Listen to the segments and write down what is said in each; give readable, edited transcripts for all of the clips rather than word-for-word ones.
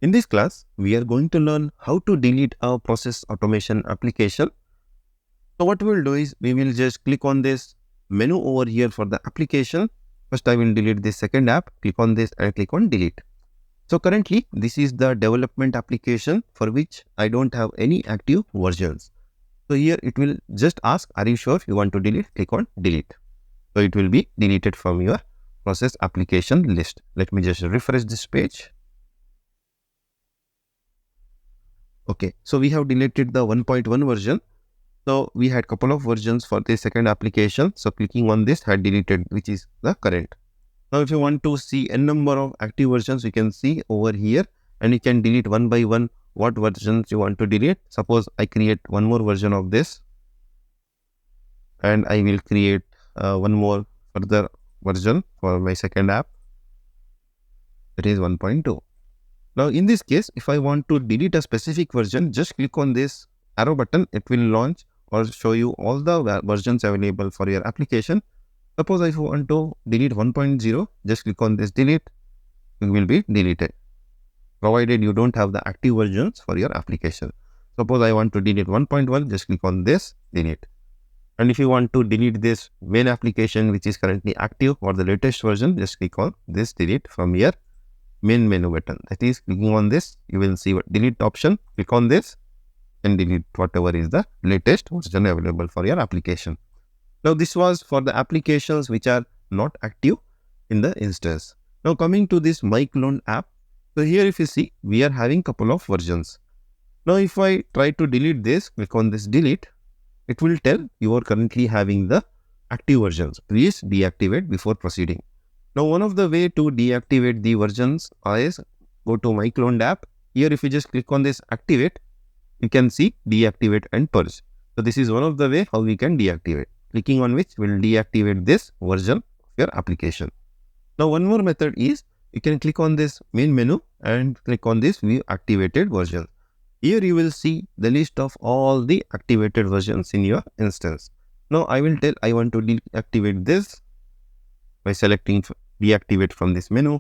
In this class, we are going to learn how to delete our process automation application. So what we will do is, we will just click on this menu over here for the application. First, I will delete this second app, click on this and click on delete. So currently, this is the development application for which I don't have any active versions. So here it will just ask, are you sure you want to delete? Click on delete. So it will be deleted from your process application list. Let me just refresh this page. Okay, so we have deleted the 1.1 version. So we had couple of versions for the second application. So clicking on this had deleted, which is the current. Now if you want to see n number of active versions, you can see over here and you can delete one by one what versions you want to delete. Suppose I create one more version of this and I will create one more further version for my second app. That is 1.2. Now in this case, if I want to delete a specific version, just click on this arrow button. It will launch or show you all the versions available for your application. Suppose if you want to delete 1.0, just click on this delete. It will be deleted, provided you don't have the active versions for your application. Suppose I want to delete 1.1, just click on this delete. And if you want to delete this main application which is currently active or the latest version, just click on this delete from your main menu button. That is, clicking on this, you will see what delete option. Click on this and delete whatever is the latest version available for your application. Now this was for the applications which are not active in the instance. Now coming to this My Clone app. So here if you see, we are having couple of versions. Now if I try to delete this, click on this delete, it will tell you are currently having the active versions. Please deactivate before proceeding. Now one of the way to deactivate the versions is go to My Clone app. Here if you just click on this activate, you can see deactivate and purge. So this is one of the way how we can deactivate. Clicking on which will deactivate this version of your application. Now one more method is, you can click on this main menu and click on this view activated version. Here you will see the list of all the activated versions in your instance. Now I will tell I want to deactivate this by selecting deactivate from this menu.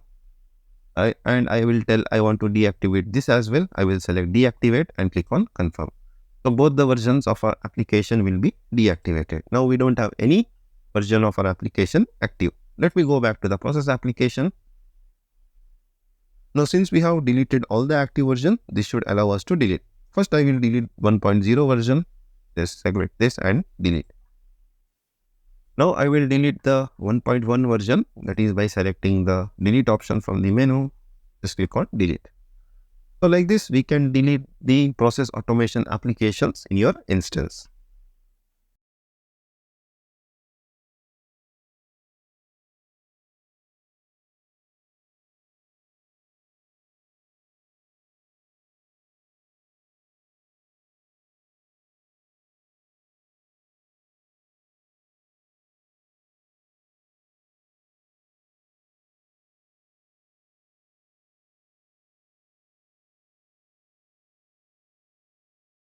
And I will tell I want to deactivate this as well. I will select deactivate and click on confirm. So both the versions of our application will be deactivated. Now we don't have any version of our application active. Let me go back to the process application. Now since we have deleted all the active version, this should allow us to delete. First I will delete 1.0 version. Just select this and delete. Now I will delete the 1.1 version, that is by selecting the delete option from the menu. Just click on delete. So like this, we can delete the process automation applications in your instance.